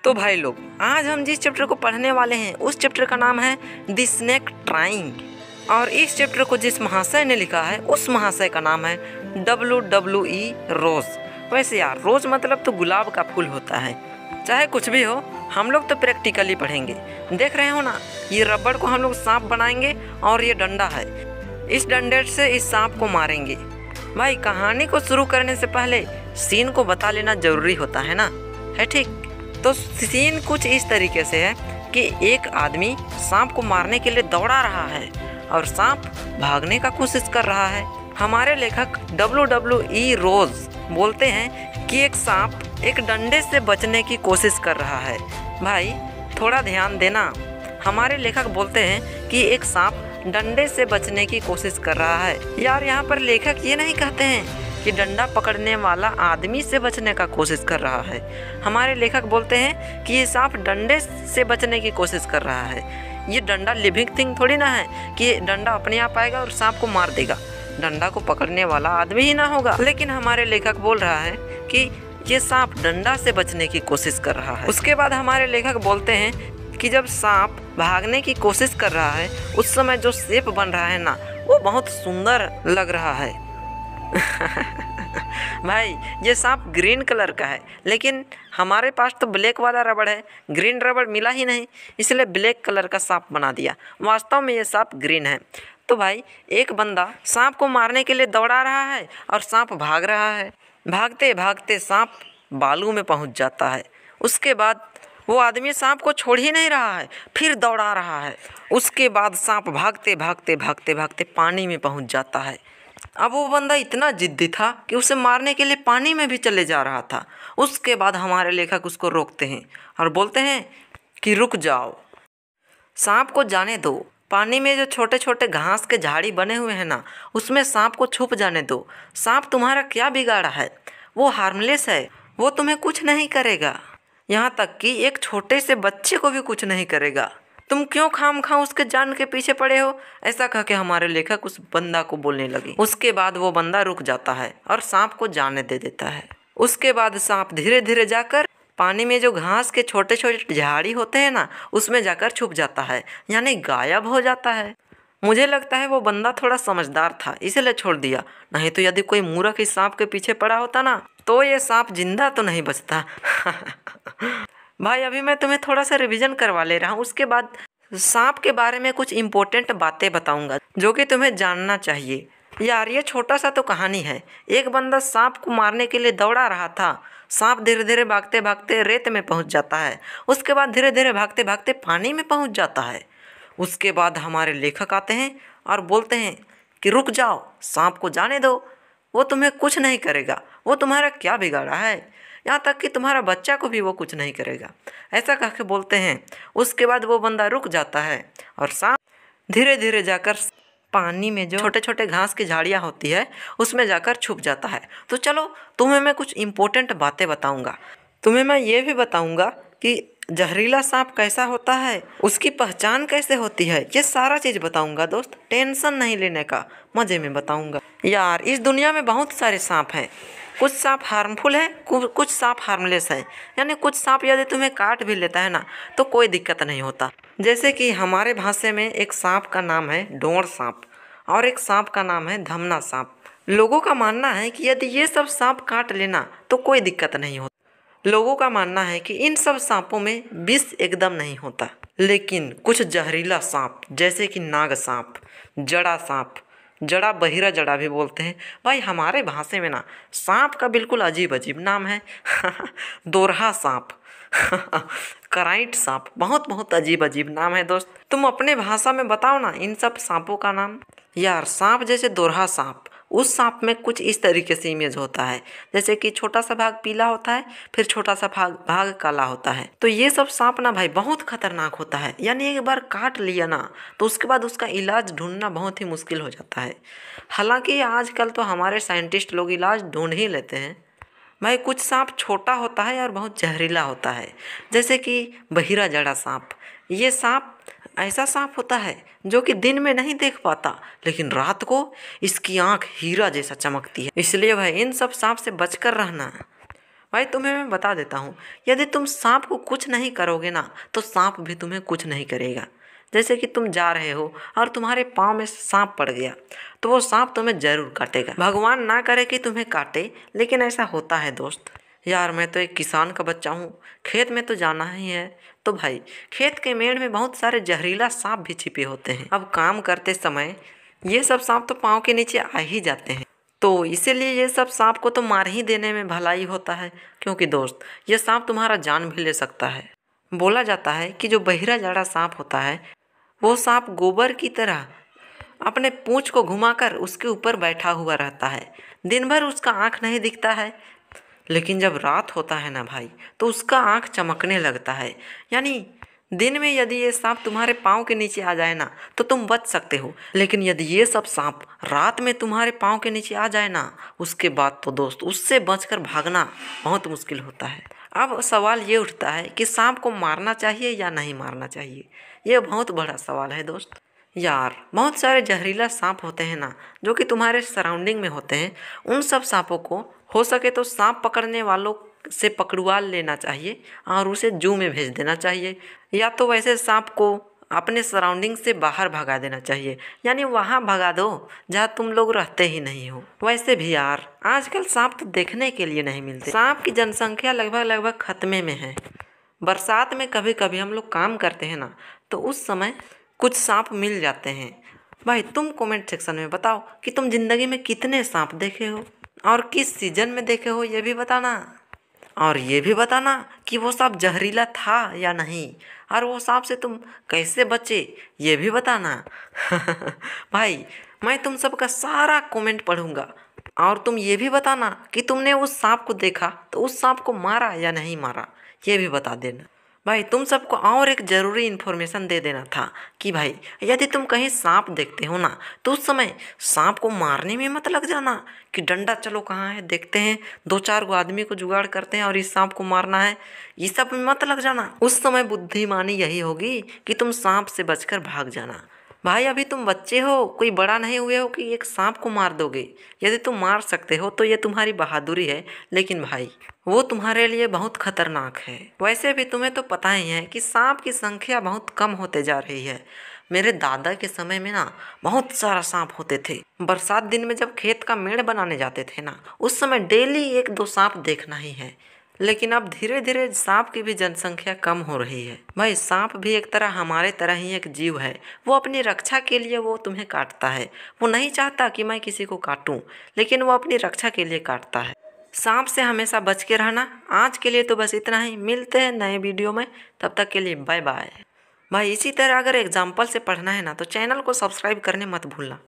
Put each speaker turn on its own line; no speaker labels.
तो भाई लोग, आज हम जिस चैप्टर को पढ़ने वाले हैं उस चैप्टर का नाम है द स्नेक ट्राइंग। और इस चैप्टर को जिस महाशय ने लिखा है उस महाशय का नाम है WWE रोज। वैसे यार, रोज मतलब तो गुलाब का फूल होता है। चाहे कुछ भी हो, हम लोग तो प्रैक्टिकली पढ़ेंगे। देख रहे हो ना, ये रबड़ को हम लोग सांप बनाएंगे और ये डंडा है। इस डंडे से इस सांप को मारेंगे। भाई, कहानी को शुरू करने से पहले सीन को बता लेना जरूरी होता है ना, है ठीक? तो सीन कुछ इस तरीके से है कि एक आदमी सांप को मारने के लिए दौड़ा रहा है और सांप भागने का कोशिश कर रहा है। हमारे लेखक WWE रोज बोलते हैं कि एक सांप एक डंडे से बचने की कोशिश कर रहा है। भाई थोड़ा ध्यान देना, हमारे लेखक बोलते हैं कि एक सांप डंडे से बचने की कोशिश कर रहा है। यार, यहाँ पर लेखक ये नहीं कहते हैं कि डंडा पकड़ने वाला आदमी से बचने का कोशिश कर रहा है। हमारे लेखक बोलते हैं कि ये सांप डंडे से बचने की कोशिश कर रहा है। ये डंडा लिविंग थिंग थोड़ी ना है कि डंडा अपने आप आएगा और सांप को मार देगा। डंडा को पकड़ने वाला आदमी ही ना होगा। लेकिन हमारे लेखक बोल रहा है कि ये सांप डंडा से बचने की कोशिश कर रहा है। उसके बाद हमारे लेखक बोलते हैं कि जब सांप भागने की कोशिश कर रहा है उस समय जो शेप बन रहा है ना, वो बहुत सुंदर लग रहा है। भाई, ये सांप ग्रीन कलर का है, लेकिन हमारे पास तो ब्लैक वाला रबड़ है। ग्रीन रबड़ मिला ही नहीं, इसलिए ब्लैक कलर का सांप बना दिया। वास्तव में ये सांप ग्रीन है। तो भाई, एक बंदा सांप को मारने के लिए दौड़ा रहा है और सांप भाग रहा है। भागते भागते सांप बालू में पहुंच जाता है। उसके बाद वो आदमी सांप को छोड़ ही नहीं रहा है, फिर दौड़ा रहा है। उसके बाद सांप भागते भागते भागते भागते पानी में पहुंच जाता है। अब वो बंदा इतना जिद्दी था कि उसे मारने के लिए पानी में भी चले जा रहा था। उसके बाद हमारे लेखक उसको रोकते हैं और बोलते हैं कि रुक जाओ, सांप को जाने दो। पानी में जो छोटे छोटे घास के झाड़ी बने हुए हैं ना, उसमें सांप को छुप जाने दो। सांप तुम्हारा क्या बिगाड़ा है? वो हार्मलेस है, वो तुम्हें कुछ नहीं करेगा। यहाँ तक कि एक छोटे से बच्चे को भी कुछ नहीं करेगा। तुम क्यों खामखा उसके जान के पीछे पड़े हो? ऐसा कह के हमारे लेखक उस बंदा को बोलने लगे। उसके बाद वो बंदा रुक जाता है और सांप को जाने दे देता है। उसके बाद सांप धीरे धीरे जाकर पानी में जो घास के छोटे छोटे झाड़ी होते हैं ना, उसमें जाकर छुप जाता है, यानी गायब हो जाता है। मुझे लगता है वो बंदा थोड़ा समझदार था, इसलिए छोड़ दिया। नहीं तो यदि कोई मूर्ख इस सांप के पीछे पड़ा होता ना, तो ये सांप जिंदा तो नहीं बचता। भाई, अभी मैं तुम्हें थोड़ा सा रिवीजन करवा ले रहा हूँ। उसके बाद सांप के बारे में कुछ इम्पोर्टेंट बातें बताऊंगा जो कि तुम्हें जानना चाहिए। यार, ये छोटा सा तो कहानी है। एक बंदा सांप को मारने के लिए दौड़ा रहा था। सांप धीरे धीरे भागते भागते रेत में पहुंच जाता है। उसके बाद धीरे धीरे भागते भागते पानी में पहुंच जाता है। उसके बाद हमारे लेखक आते हैं और बोलते हैं कि रुक जाओ, सांप को जाने दो, वो तुम्हें कुछ नहीं करेगा। वो तुम्हारा क्या बिगाड़ा है? यहाँ तक कि तुम्हारा बच्चा को भी वो कुछ नहीं करेगा, ऐसा कह के बोलते हैं। उसके बाद वो बंदा रुक जाता है और सांप धीरे धीरे जाकर पानी में जो छोटे छोटे घास की झाड़ियाँ होती है उसमें जाकर छुप जाता है। तो चलो, तुम्हें मैं कुछ इम्पोर्टेंट बातें बताऊँगा। तुम्हें मैं ये भी बताऊँगा कि जहरीला सांप कैसा होता है, उसकी पहचान कैसे होती है। ये सारा चीज़ बताऊँगा दोस्त, टेंशन नहीं लेने का, मज़े में बताऊँगा। यार, इस दुनिया में बहुत सारे सांप हैं। कुछ सांप हार्मफुल है, कुछ सांप हार्मलेस है। यानी कुछ सांप यदि तुम्हें काट भी लेता है ना, तो कोई दिक्कत नहीं होता। जैसे कि हमारे भाषा में एक सांप का नाम है डोर सांप और एक सांप का नाम है धमना सांप। लोगों का मानना है कि यदि ये सब सांप काट लेना तो कोई दिक्कत नहीं होता। लोगों का मानना है कि इन सब सांपों में विष एकदम नहीं होता। लेकिन कुछ जहरीला सांप जैसे कि नाग सांप, जड़ा सांप, जड़ा बहिरा जड़ा भी बोलते हैं। भाई, हमारे भाषा में ना सांप का बिल्कुल अजीब अजीब नाम है। दोरहा सांप, कराइट सांप, बहुत बहुत अजीब अजीब नाम है दोस्त। तुम अपने भाषा में बताओ ना इन सब सांपों का नाम। यार, सांप जैसे दोरहा सांप, उस सांप में कुछ इस तरीके से इमेज होता है, जैसे कि छोटा सा भाग पीला होता है, फिर छोटा सा भाग काला होता है। तो ये सब सांप ना भाई बहुत खतरनाक होता है। यानी एक बार काट लिया ना तो उसके बाद उसका इलाज ढूंढना बहुत ही मुश्किल हो जाता है। हालांकि आजकल तो हमारे साइंटिस्ट लोग इलाज ढूंढ ही लेते हैं। भाई, कुछ सांप छोटा होता है और बहुत जहरीला होता है, जैसे कि बहिरा जड़ा सांप। ये सांप ऐसा सांप होता है जो कि दिन में नहीं देख पाता, लेकिन रात को इसकी आंख हीरा जैसा चमकती है। इसलिए भाई, इन सब सांप से बचकर रहना। भाई तुम्हें मैं बता देता हूँ, यदि तुम सांप को कुछ नहीं करोगे ना तो सांप भी तुम्हें कुछ नहीं करेगा। जैसे कि तुम जा रहे हो और तुम्हारे पाँव में सांप पड़ गया तो वो सांप तुम्हें जरूर काटेगा। भगवान ना करे कि तुम्हें काटे, लेकिन ऐसा होता है दोस्त। यार मैं तो एक किसान का बच्चा हूँ, खेत में तो जाना ही है। तो भाई खेत के मेड़ में बहुत सारे जहरीला सांप भी छिपे होते हैं। अब काम करते समय ये सब सांप तो पाँव के नीचे आ ही जाते हैं, तो इसीलिए ये सब सांप को तो मार ही देने में भलाई होता है, क्योंकि दोस्त ये सांप तुम्हारा जान भी ले सकता है। बोला जाता है कि जो बहिरा जाड़ा सांप होता है वो सांप गोबर की तरह अपने पूंछ को घुमाकर उसके ऊपर बैठा हुआ रहता है। दिन भर उसका आँख नहीं दिखता है, लेकिन जब रात होता है ना भाई तो उसका आँख चमकने लगता है। यानी दिन में यदि ये सांप तुम्हारे पाँव के नीचे आ जाए ना तो तुम बच सकते हो, लेकिन यदि ये सब सांप रात में तुम्हारे पाँव के नीचे आ जाए ना उसके बाद तो दोस्त उससे बचकर भागना बहुत मुश्किल होता है। अब सवाल ये उठता है कि सांप को मारना चाहिए या नहीं मारना चाहिए। ये बहुत बड़ा सवाल है दोस्त। यार बहुत सारे जहरीला सांप होते हैं ना जो कि तुम्हारे सराउंडिंग में होते हैं। उन सब सांपों को हो सके तो सांप पकड़ने वालों से पकड़वा लेना चाहिए और उसे जू में भेज देना चाहिए, या तो वैसे सांप को अपने सराउंडिंग से बाहर भगा देना चाहिए। यानी वहाँ भगा दो जहाँ तुम लोग रहते ही नहीं हो। वैसे भी यार आजकल सांप तो देखने के लिए नहीं मिलते। सांप की जनसंख्या लगभग खत्मे में है। बरसात में कभी कभी हम लोग काम करते हैं ना तो उस समय कुछ सांप मिल जाते हैं। भाई तुम कमेंट सेक्शन में बताओ कि तुम जिंदगी में कितने सांप देखे हो और किस सीजन में देखे हो, ये भी बताना। और ये भी बताना कि वो सांप जहरीला था या नहीं, और वो सांप से तुम कैसे बचे ये भी बताना। भाई मैं तुम सबका सारा कमेंट पढ़ूंगा, और तुम ये भी बताना कि तुमने उस सांप को देखा तो उस सांप को मारा या नहीं मारा, ये भी बता देना। भाई तुम सबको और एक ज़रूरी इन्फॉर्मेशन दे देना था कि भाई यदि तुम कहीं सांप देखते हो ना तो उस समय सांप को मारने में मत लग जाना कि डंडा चलो कहाँ है देखते हैं, 2-4 आदमी को जुगाड़ करते हैं और इस सांप को मारना है, ये सब में मत लग जाना। उस समय बुद्धिमानी यही होगी कि तुम सांप से बचकर भाग जाना। भाई अभी तुम बच्चे हो, कोई बड़ा नहीं हुए हो कि एक सांप को मार दोगे। यदि तुम मार सकते हो तो ये तुम्हारी बहादुरी है, लेकिन भाई वो तुम्हारे लिए बहुत खतरनाक है। वैसे भी तुम्हें तो पता ही है कि सांप की संख्या बहुत कम होते जा रही है। मेरे दादा के समय में ना बहुत सारा सांप होते थे। बरसात दिन में जब खेत का मेड़ बनाने जाते थे ना उस समय डेली 1-2 सांप देखना ही है। लेकिन अब धीरे धीरे सांप की भी जनसंख्या कम हो रही है। भाई सांप भी एक तरह हमारे तरह ही एक जीव है। वो अपनी रक्षा के लिए वो तुम्हें काटता है। वो नहीं चाहता कि मैं किसी को काटूं, लेकिन वो अपनी रक्षा के लिए काटता है। सांप से हमेशा बच के रहना। आज के लिए तो बस इतना ही, मिलते हैं नए वीडियो में, तब तक के लिए बाय बाय। भाई इसी तरह अगर एग्जाम्पल से पढ़ना है ना तो चैनल को सब्सक्राइब करने मत भूलना।